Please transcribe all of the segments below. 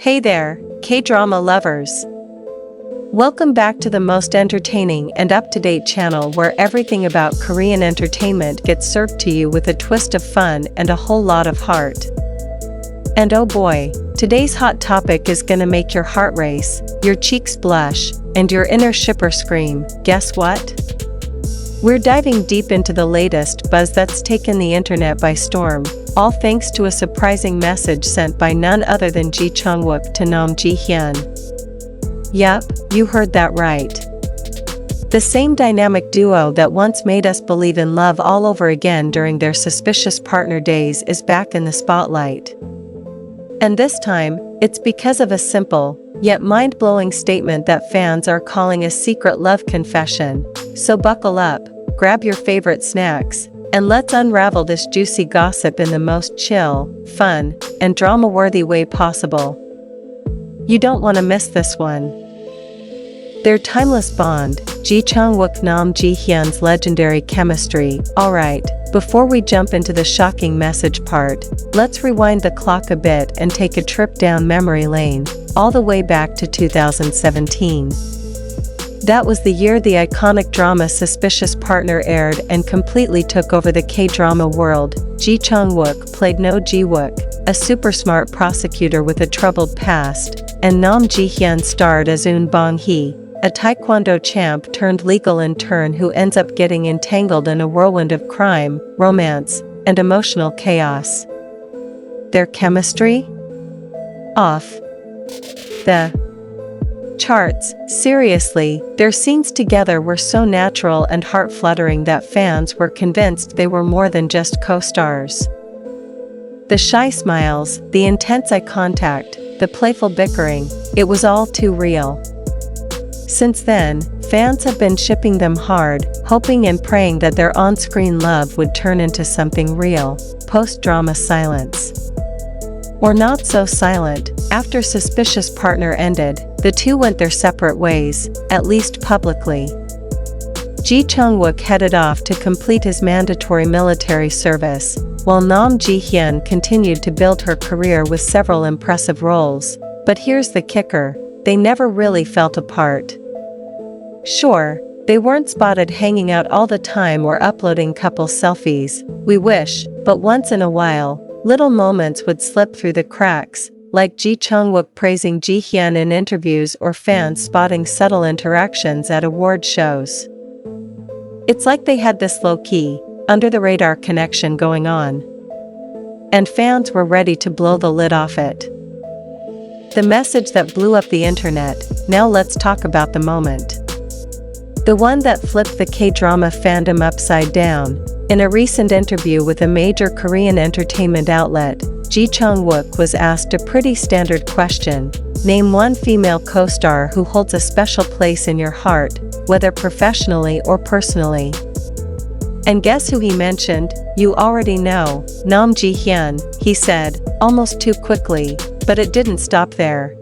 Hey there, K-drama lovers! Welcome back to the most entertaining and up-to-date channel where everything about Korean entertainment gets served to you with a twist of fun and a whole lot of heart. And oh boy, today's hot topic is gonna make your heart race, your cheeks blush, and your inner shipper scream. Guess what? We're diving deep into the latest buzz that's taken the internet by storm, all thanks to a surprising message sent by none other than Ji Chang-wook to Nam Ji-hyun. Yup, you heard that right. The same dynamic duo that once made us believe in love all over again during their suspicious partner days is back in the spotlight. And this time, it's because of a simple, yet mind-blowing statement that fans are calling a secret love confession. So buckle up, grab your favorite snacks, and let's unravel this juicy gossip in the most chill, fun, and drama-worthy way possible. You don't want to miss this one. Their timeless bond, Ji Chang-wook Nam Ji-hyun's legendary chemistry. Alright, before we jump into the shocking message part, let's rewind the clock a bit and take a trip down memory lane, all the way back to 2017. That was the year the iconic drama Suspicious Partner aired and completely took over the K-drama world. Ji Chang-wook played No Ji-wook, a super smart prosecutor with a troubled past, and Nam Ji-hyun starred as Eun Bong-hee, a taekwondo champ turned legal intern who ends up getting entangled in a whirlwind of crime, romance, and emotional chaos. Their chemistry? Off the charts. Seriously, their scenes together were so natural and heart-fluttering that fans were convinced they were more than just co-stars. The shy smiles, the intense eye contact, the playful bickering, it was all too real. Since then, fans have been shipping them hard, hoping and praying that their on-screen love would turn into something real. Post-drama silence. Or not so silent. After Suspicious Partner ended, the two went their separate ways, at least publicly. Ji Chang-wook headed off to complete his mandatory military service, while Nam Ji-hyun continued to build her career with several impressive roles. But here's the kicker, they never really felt apart. Sure, they weren't spotted hanging out all the time or uploading couple selfies, we wish, but once in a while, little moments would slip through the cracks, like Ji Chang-wook praising Ji-hyun in interviews or fans spotting subtle interactions at award shows. It's like they had this low-key, under-the-radar connection going on. And fans were ready to blow the lid off it. The message that blew up the internet. Now let's talk about the moment. The one that flipped the K-drama fandom upside down. In a recent interview with a major Korean entertainment outlet, Ji Chang-wook was asked a pretty standard question. Name one female co-star who holds a special place in your heart, whether professionally or personally. And guess who he mentioned? You already know, Nam Ji-hyun, he said, almost too quickly, but it didn't stop there.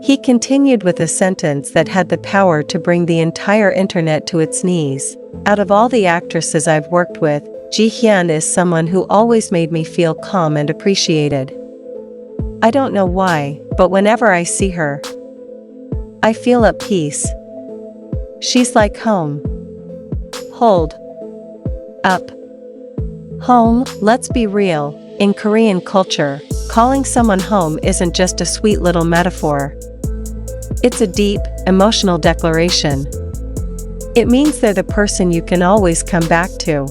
He continued with a sentence that had the power to bring the entire internet to its knees. Out of all the actresses I've worked with, Ji-hyun is someone who always made me feel calm and appreciated. I don't know why, but whenever I see her, I feel at peace. She's like home. Hold up. Home, let's be real, in Korean culture, calling someone home isn't just a sweet little metaphor. It's a deep, emotional declaration. It means they're the person you can always come back to.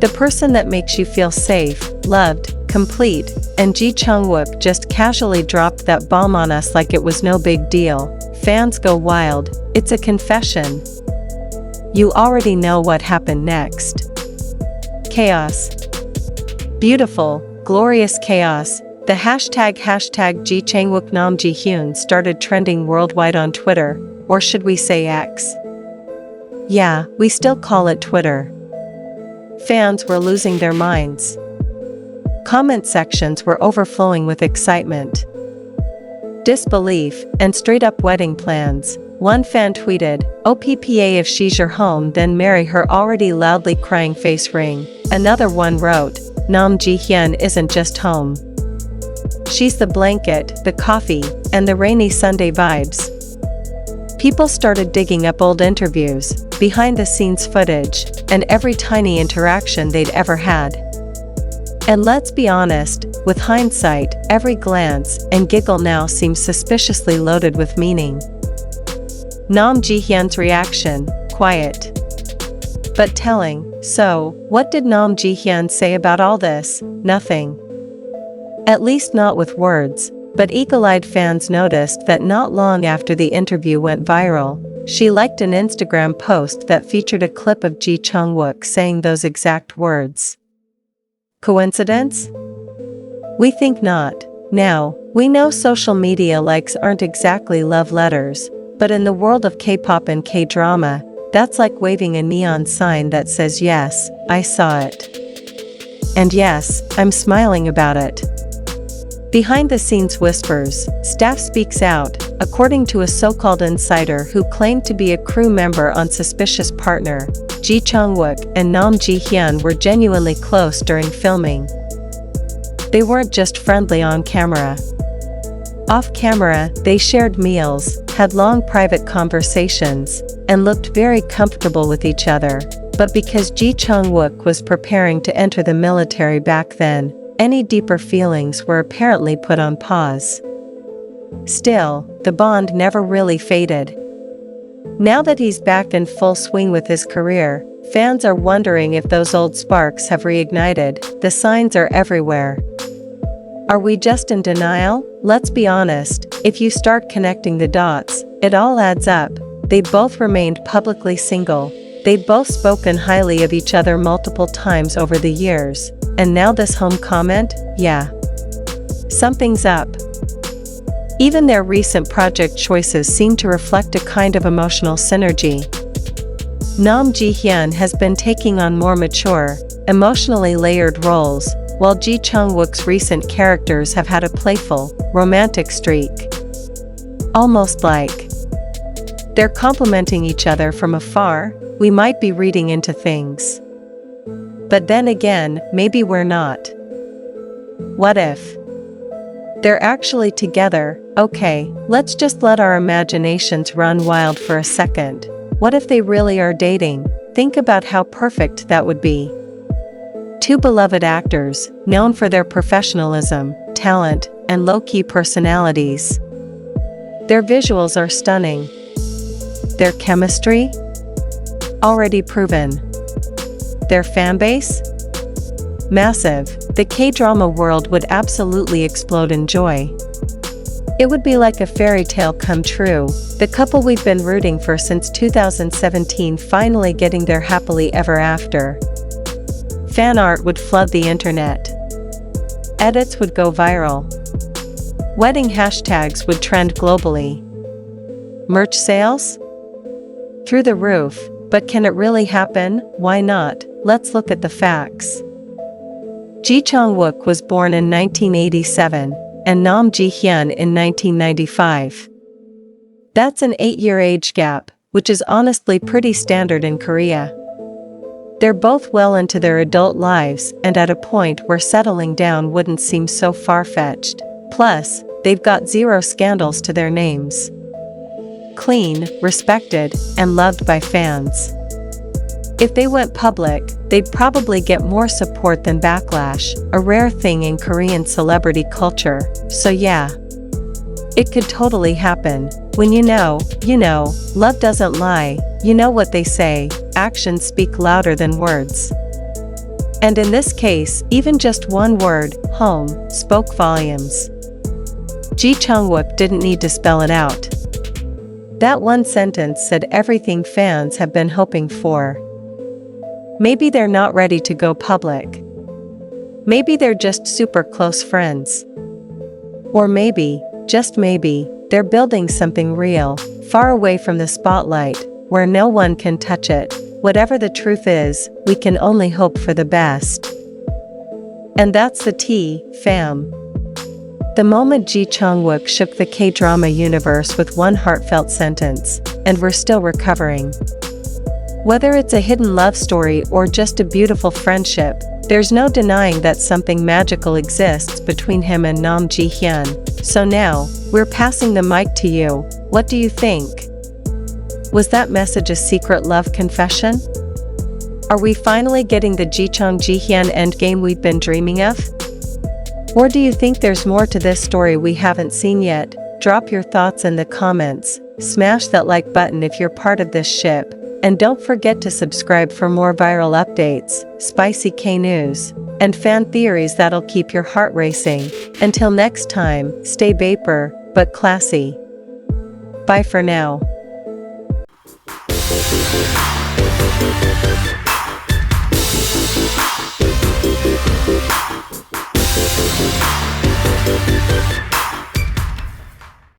The person that makes you feel safe, loved, complete, and Ji Chang-wook just casually dropped that bomb on us like it was no big deal. Fans go wild, it's a confession. You already know what happened next. Chaos. Beautiful, glorious chaos. The hashtag Ji Chang-wook Nam Ji-hyun started trending worldwide on Twitter, or should we say X? Yeah, we still call it Twitter. Fans were losing their minds. Comment sections were overflowing with excitement, disbelief, and straight-up wedding plans. One fan tweeted, "OPPA if she's your home then marry her already loudly crying face ring." Another one wrote, "Nam Ji-hyun isn't just home. She's the blanket, the coffee, and the rainy Sunday vibes. People started digging up old interviews, behind-the-scenes footage, and every tiny interaction they'd ever had. And let's be honest, with hindsight, every glance and giggle now seems suspiciously loaded with meaning. Nam Ji-hyun's reaction, quiet but telling. So, what did Nam Ji-hyun say about all this? Nothing. At least not with words, but eagle-eyed fans noticed that not long after the interview went viral, she liked an Instagram post that featured a clip of Ji Chang-wook saying those exact words. Coincidence? We think not. Now, we know social media likes aren't exactly love letters, but in the world of K-pop and K-drama, that's like waving a neon sign that says yes, I saw it. And yes, I'm smiling about it. Behind-the-scenes whispers, staff speaks out, according to a so-called insider who claimed to be a crew member on Suspicious Partner. Ji Chang-wook and Nam Ji-hyun were genuinely close during filming. They weren't just friendly on camera. Off camera, they shared meals, had long private conversations, and looked very comfortable with each other. But because Ji Chang-wook was preparing to enter the military back then, any deeper feelings were apparently put on pause. Still, the bond never really faded. Now that he's back in full swing with his career, fans are wondering if those old sparks have reignited. The signs are everywhere. Are we just in denial? Let's be honest, if you start connecting the dots, it all adds up. They both remained publicly single. They'd both spoken highly of each other multiple times over the years. And now this home comment? Yeah. Something's up. Even their recent project choices seem to reflect a kind of emotional synergy. Nam Ji-hyun has been taking on more mature, emotionally layered roles, while Ji Chang-wook's recent characters have had a playful, romantic streak. Almost like they're complementing each other from afar. We might be reading into things. But then again, maybe we're not. What if they're actually together? Okay, let's just let our imaginations run wild for a second. What if they really are dating? Think about how perfect that would be. Two beloved actors, known for their professionalism, talent, and low-key personalities. Their visuals are stunning. Their chemistry? Already proven. Their fanbase? Massive. The K-drama world would absolutely explode in joy. It would be like a fairy tale come true, the couple we've been rooting for since 2017 finally getting their happily ever after. Fan art would flood the internet. Edits would go viral. Wedding hashtags would trend globally. Merch sales? Through the roof. But can it really happen? Why not? Let's look at the facts. Ji Chang-wook was born in 1987, and Nam Ji-hyun in 1995. That's an 8-year age gap, which is honestly pretty standard in Korea. They're both well into their adult lives and at a point where settling down wouldn't seem so far-fetched. Plus, they've got zero scandals to their names. Clean, respected, and loved by fans. If they went public, they'd probably get more support than backlash, a rare thing in Korean celebrity culture. So yeah, it could totally happen. When you know, love doesn't lie. You know what they say, actions speak louder than words. And in this case, even just one word, home, spoke volumes. Ji Chang-wook didn't need to spell it out. That one sentence said everything fans have been hoping for. Maybe they're not ready to go public. Maybe they're just super close friends. Or maybe, just maybe, they're building something real, far away from the spotlight, where no one can touch it. Whatever the truth is, we can only hope for the best. And that's the tea, fam. The moment Ji Chang-wook shook the K-drama universe with one heartfelt sentence, and we're still recovering. Whether it's a hidden love story or just a beautiful friendship, There's no denying that something magical exists between him and Nam Ji-hyun. So now, we're passing the mic to you. What do you think? Was that message a secret love confession? Are we finally getting the Ji Chang-wook endgame we've been dreaming of? Or do you think there's more to this story we haven't seen yet? Drop your thoughts in the comments, smash that like button if you're part of this ship, and don't forget to subscribe for more viral updates, spicy K-news, and fan theories that'll keep your heart racing. Until next time, stay vapor, but classy. Bye for now.